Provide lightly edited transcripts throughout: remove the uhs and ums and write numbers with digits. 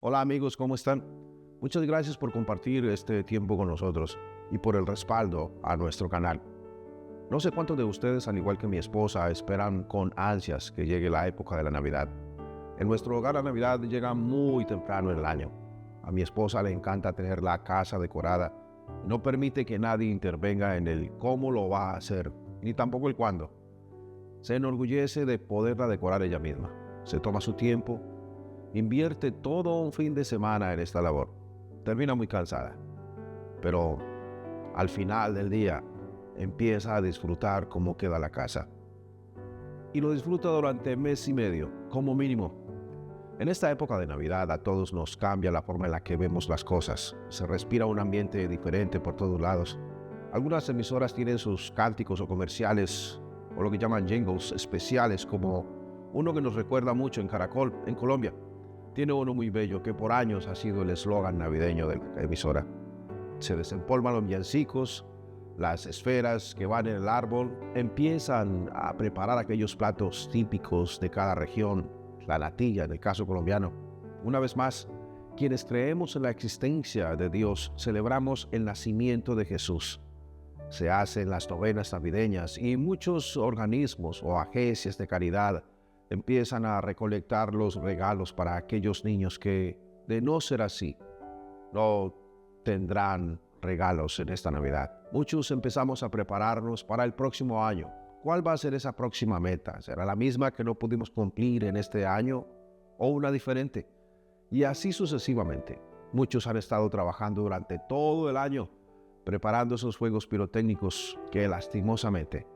Hola amigos, ¿cómo están? Muchas gracias por compartir este tiempo con nosotros y por el respaldo a nuestro canal. No sé cuántos de ustedes, al igual que mi esposa, esperan con ansias que llegue la época de la Navidad. En nuestro hogar la Navidad llega muy temprano en el año. A mi esposa le encanta tener la casa decorada. No permite que nadie intervenga en el cómo lo va a hacer, ni tampoco el cuándo. Se enorgullece de poderla decorar ella misma. Se toma su tiempo. Invierte todo un fin de semana en esta labor. Termina muy cansada, pero al final del día empieza a disfrutar cómo queda la casa. Y lo disfruta durante mes y medio, como mínimo. En esta época de Navidad a todos nos cambia la forma en la que vemos las cosas. Se respira un ambiente diferente por todos lados. Algunas emisoras tienen sus cánticos o comerciales, o lo que llaman jingles especiales, como uno que nos recuerda mucho en Caracol, en Colombia. Tiene uno muy bello que por años ha sido el eslogan navideño de la emisora. Se desempolvan los villancicos, las esferas que van en el árbol, empiezan a preparar aquellos platos típicos de cada región, la natilla en el caso colombiano. Una vez más, quienes creemos en la existencia de Dios, celebramos el nacimiento de Jesús. Se hacen las novenas navideñas y muchos organismos o agencias de caridad empiezan a recolectar los regalos para aquellos niños que, de no ser así, no tendrán regalos en esta Navidad. Muchos empezamos a prepararnos para el próximo año. ¿Cuál va a ser esa próxima meta? ¿Será la misma que no pudimos cumplir en este año o una diferente? Y así sucesivamente. Muchos han estado trabajando durante todo el año preparando esos fuegos pirotécnicos que lastimosamente,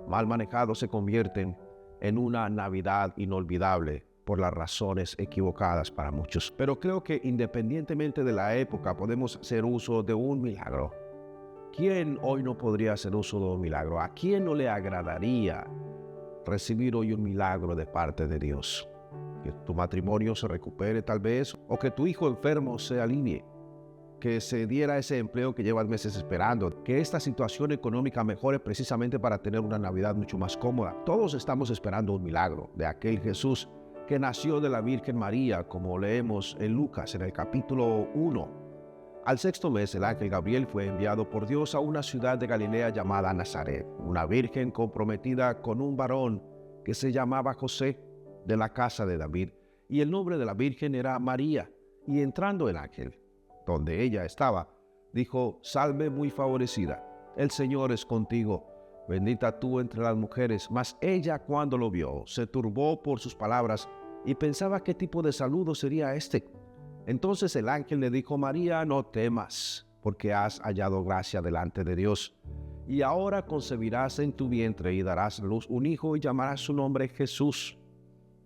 mal manejados, se convierten en una Navidad inolvidable por las razones equivocadas para muchos. Pero creo que independientemente de la época podemos hacer uso de un milagro. ¿Quién hoy no podría hacer uso de un milagro? ¿A quién no le agradaría recibir hoy un milagro de parte de Dios? Que tu matrimonio se recupere tal vez, o que tu hijo enfermo se alinee, que se diera ese empleo que llevas meses esperando, que esta situación económica mejore precisamente para tener una Navidad mucho más cómoda. Todos estamos esperando un milagro de aquel Jesús que nació de la Virgen María, como leemos en Lucas en el capítulo 1. Al sexto mes, el ángel Gabriel fue enviado por Dios a una ciudad de Galilea llamada Nazaret, una virgen comprometida con un varón que se llamaba José, de la casa de David, y el nombre de la virgen era María. Y entrando el ángel donde ella estaba, dijo: salve muy favorecida, el Señor es contigo, bendita tú entre las mujeres. Mas ella, cuando lo vio, se turbó por sus palabras y pensaba qué tipo de saludo sería este. Entonces el ángel le dijo: María, no temas, porque has hallado gracia delante de Dios. Y ahora concebirás en tu vientre y darás a luz un hijo y llamarás su nombre Jesús.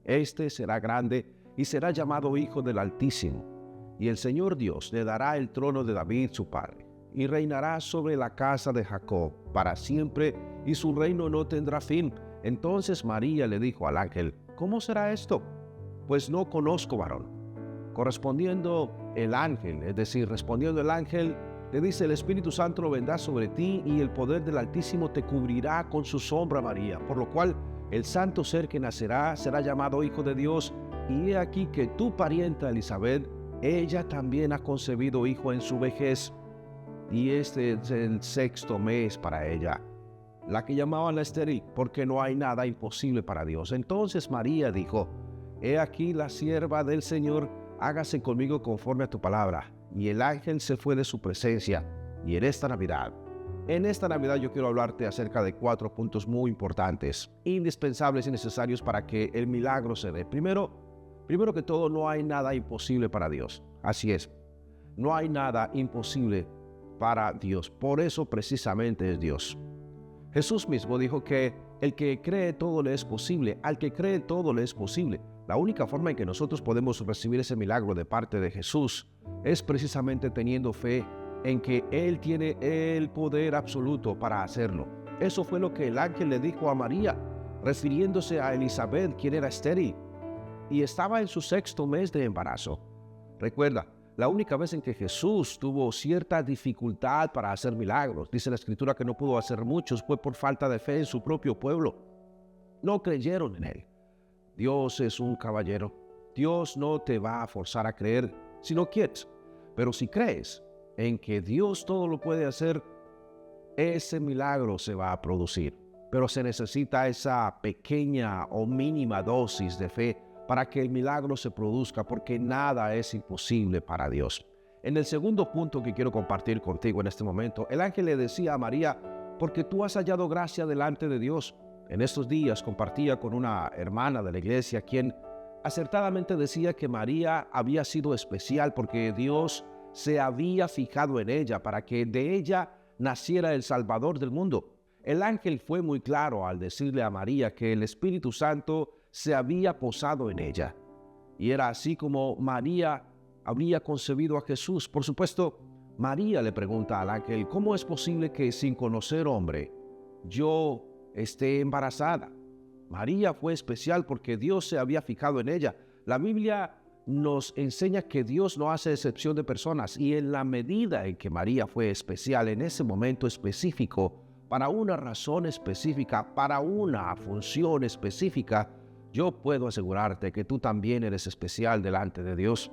Este será grande y será llamado Hijo del Altísimo. Y el Señor Dios le dará el trono de David su padre, y reinará sobre la casa de Jacob para siempre, y su reino no tendrá fin. Entonces María le dijo al ángel: ¿cómo será esto? Pues no conozco varón. Correspondiendo el ángel, es decir, respondiendo el ángel, le dice: el Espíritu Santo vendrá sobre ti, y el poder del Altísimo te cubrirá con su sombra, María, por lo cual el santo ser que nacerá será llamado Hijo de Dios. Y he aquí que tu parienta Elizabeth, ella también ha concebido hijo en su vejez, y este es el sexto mes para ella, la que llamaban la estéril, porque no hay nada imposible para Dios. Entonces María dijo: he aquí la sierva del Señor, hágase conmigo conforme a tu palabra. Y el ángel se fue de su presencia. Y en esta Navidad yo quiero hablarte acerca de 4 puntos muy importantes, indispensables y necesarios para que el milagro se dé. Primero que todo, no hay nada imposible para Dios. Así es, no hay nada imposible para Dios. Por eso precisamente es Dios. Jesús mismo dijo que el que cree todo le es posible. Al que cree todo le es posible. La única forma en que nosotros podemos recibir ese milagro de parte de Jesús es precisamente teniendo fe en que Él tiene el poder absoluto para hacerlo. Eso fue lo que el ángel le dijo a María, refiriéndose a Elizabeth, quien era estéril y estaba en su sexto mes de embarazo. Recuerda, la única vez en que Jesús tuvo cierta dificultad para hacer milagros, dice la Escritura que no pudo hacer muchos, fue por falta de fe en su propio pueblo. No creyeron en Él. Dios es un caballero Dios no te va a forzar a creer si no quieres. Pero si crees en que Dios todo lo puede hacer, ese milagro se va a producir. Pero se necesita esa pequeña o mínima dosis de fe para que el milagro se produzca, porque nada es imposible para Dios. En el segundo punto que quiero compartir contigo en este momento, el ángel le decía a María, porque tú has hallado gracia delante de Dios. En estos días compartía con una hermana de la iglesia quien acertadamente decía que María había sido especial porque Dios se había fijado en ella para que de ella naciera el Salvador del mundo. El ángel fue muy claro al decirle a María que el Espíritu Santo se había posado en ella. Y era así como María habría concebido a Jesús. Por supuesto, María le pregunta al ángel, ¿cómo es posible que sin conocer hombre yo esté embarazada? María fue especial porque Dios se había fijado en ella. La Biblia nos enseña que Dios no hace excepción de personas, y en la medida en que María fue especial en ese momento específico, para una razón específica, para una función específica, yo puedo asegurarte que tú también eres especial delante de Dios.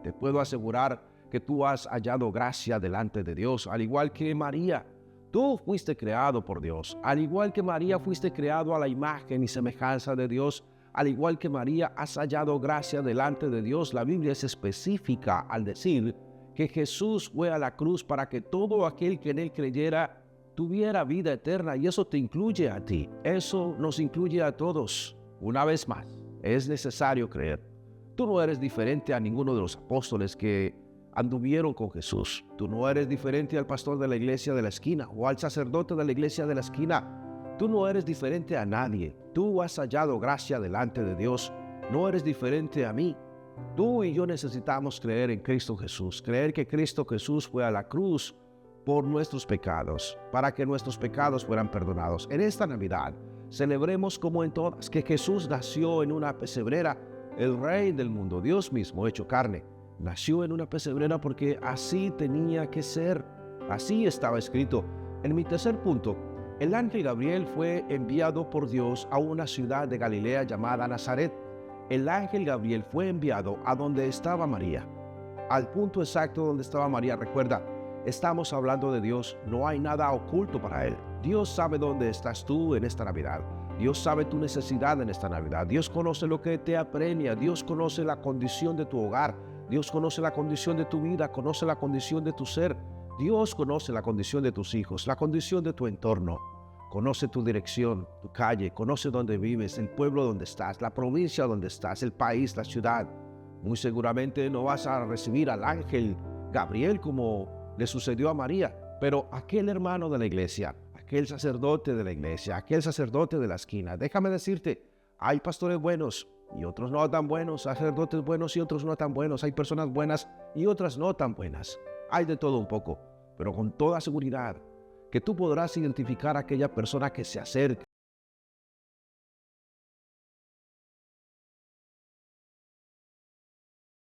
Te puedo asegurar que tú has hallado gracia delante de Dios, al igual que María. Tú fuiste creado por Dios, al igual que María fuiste creado a la imagen y semejanza de Dios, al igual que María has hallado gracia delante de Dios. La Biblia es específica al decir que Jesús fue a la cruz para que todo aquel que en él creyera tuviera vida eterna, y eso te incluye a ti, eso nos incluye a todos. Una vez más, es necesario creer. Tú no eres diferente a ninguno de los apóstoles que anduvieron con Jesús. Tú no eres diferente al pastor de la iglesia de la esquina o al sacerdote de la iglesia de la esquina. Tú no eres diferente a nadie. Tú has hallado gracia delante de Dios. No eres diferente a mí. Tú y yo necesitamos creer en Cristo Jesús, creer que Cristo Jesús fue a la cruz por nuestros pecados, para que nuestros pecados fueran perdonados. En esta Navidad, celebremos como en todas que Jesús nació en una pesebrera. El Rey del mundo, Dios mismo hecho carne, nació en una pesebrera porque así tenía que ser. Así estaba escrito. En mi tercer punto, el ángel Gabriel fue enviado por Dios a una ciudad de Galilea llamada Nazaret. El ángel Gabriel fue enviado a donde estaba María, al punto exacto donde estaba María. Recuerda, estamos hablando de Dios, no hay nada oculto para Él. Dios sabe dónde estás tú en esta Navidad. Dios sabe tu necesidad en esta Navidad. Dios conoce lo que te apremia. Dios conoce la condición de tu hogar. Dios conoce la condición de tu vida, conoce la condición de tu ser. Dios conoce la condición de tus hijos, la condición de tu entorno. Conoce tu dirección, tu calle, conoce dónde vives, el pueblo donde estás, la provincia donde estás, el país, la ciudad. Muy seguramente no vas a recibir al ángel Gabriel como le sucedió a María, pero aquel hermano de la iglesia, aquel sacerdote de la iglesia, aquel sacerdote de la esquina, déjame decirte, hay pastores buenos y otros no tan buenos, sacerdotes buenos y otros no tan buenos, hay personas buenas y otras no tan buenas, hay de todo un poco, pero con toda seguridad que tú podrás identificar a aquella persona que se acerca.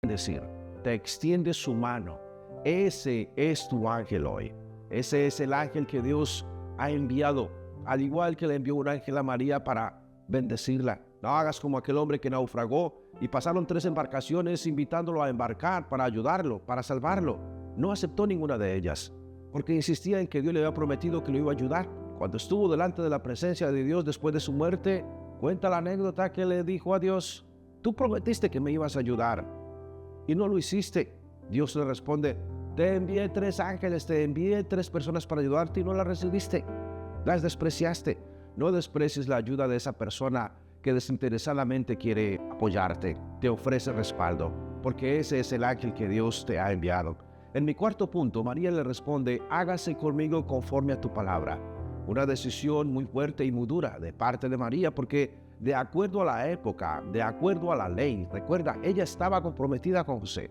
Es decir, te extiende su mano. Ese es tu ángel hoy. Ese es el ángel que Dios ha enviado, al igual que le envió un ángel a María para bendecirla. No hagas como aquel hombre que naufragó y pasaron 3 embarcaciones invitándolo a embarcar para ayudarlo, para salvarlo. No aceptó ninguna de ellas, porque insistía en que Dios le había prometido que lo iba a ayudar. Cuando estuvo delante de la presencia de Dios después de su muerte, cuenta la anécdota que le dijo a Dios: tú prometiste que me ibas a ayudar y no lo hiciste. Dios le responde: te envié 3 ángeles, te envié 3 personas para ayudarte y no las recibiste. Las despreciaste. No desprecies la ayuda de esa persona que desinteresadamente quiere apoyarte, te ofrece respaldo, porque ese es el ángel que Dios te ha enviado. En mi cuarto punto, María le responde: hágase conmigo conforme a tu palabra. Una decisión muy fuerte y muy dura de parte de María, porque de acuerdo a la época, de acuerdo a la ley, recuerda, ella estaba comprometida con José,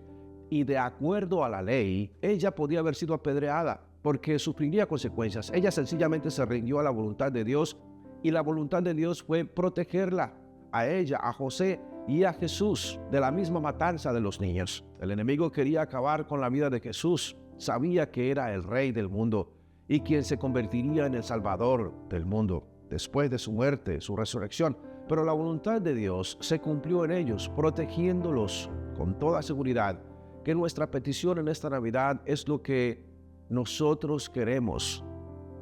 y de acuerdo a la ley, ella podía haber sido apedreada, porque sufriría consecuencias. Ella sencillamente se rindió a la voluntad de Dios, y la voluntad de Dios fue protegerla, a ella, a José y a Jesús, de la misma matanza de los niños. El enemigo quería acabar con la vida de Jesús. Sabía que era el Rey del mundo y quien se convertiría en el Salvador del mundo después de su muerte, su resurrección. Pero la voluntad de Dios se cumplió en ellos, protegiéndolos con toda seguridad, que nuestra petición en esta Navidad es lo que nosotros queremos.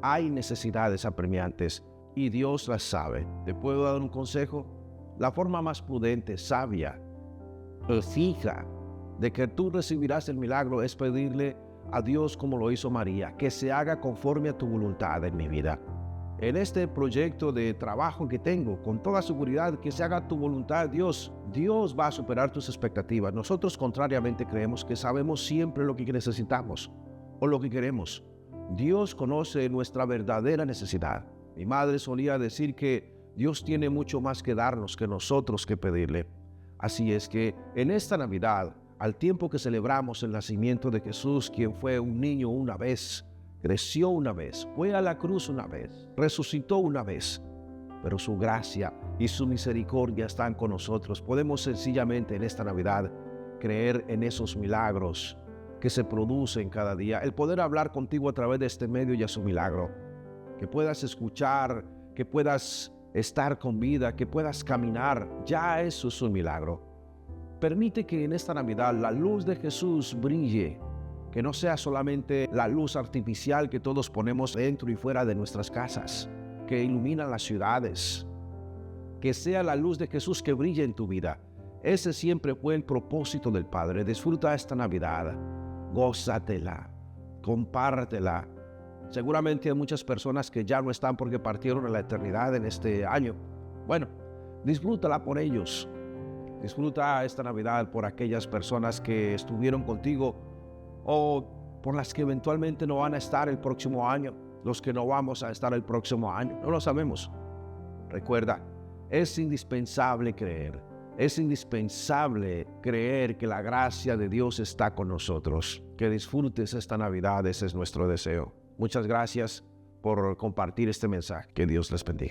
Hay necesidades apremiantes y Dios las sabe. ¿Te puedo dar un consejo? La forma más prudente, sabia, fija de que tú recibirás el milagro es pedirle a Dios como lo hizo María, que se haga conforme a tu voluntad en mi vida. En este proyecto de trabajo que tengo, con toda seguridad, que se haga tu voluntad, Dios. Dios va a superar tus expectativas. Nosotros contrariamente creemos que sabemos siempre lo que necesitamos o lo que queremos. Dios conoce nuestra verdadera necesidad. Mi madre solía decir que Dios tiene mucho más que darnos que nosotros que pedirle. Así es que en esta Navidad, al tiempo que celebramos el nacimiento de Jesús, quien fue un niño una vez, creció una vez, fue a la cruz una vez, resucitó una vez, pero su gracia y su misericordia están con nosotros. Podemos sencillamente en esta Navidad creer en esos milagros que se producen cada día. El poder hablar contigo a través de este medio ya es un milagro. Que puedas escuchar, que puedas estar con vida, que puedas caminar, ya eso es un milagro. Permite que en esta Navidad la luz de Jesús brille, que no sea solamente la luz artificial que todos ponemos dentro y fuera de nuestras casas, que ilumina las ciudades, que sea la luz de Jesús que brille en tu vida. Ese siempre fue el propósito del Padre. Disfruta esta Navidad, gózatela, compártela. Seguramente hay muchas personas que ya no están porque partieron a la eternidad en este año. Bueno, disfrútala por ellos. Disfruta esta Navidad por aquellas personas que estuvieron contigo o por las que eventualmente no van a estar el próximo año, los que no vamos a estar el próximo año, no lo sabemos. Recuerda, es indispensable creer, que la gracia de Dios está con nosotros. Que disfrutes esta Navidad, ese es nuestro deseo. Muchas gracias por compartir este mensaje. Que Dios les bendiga.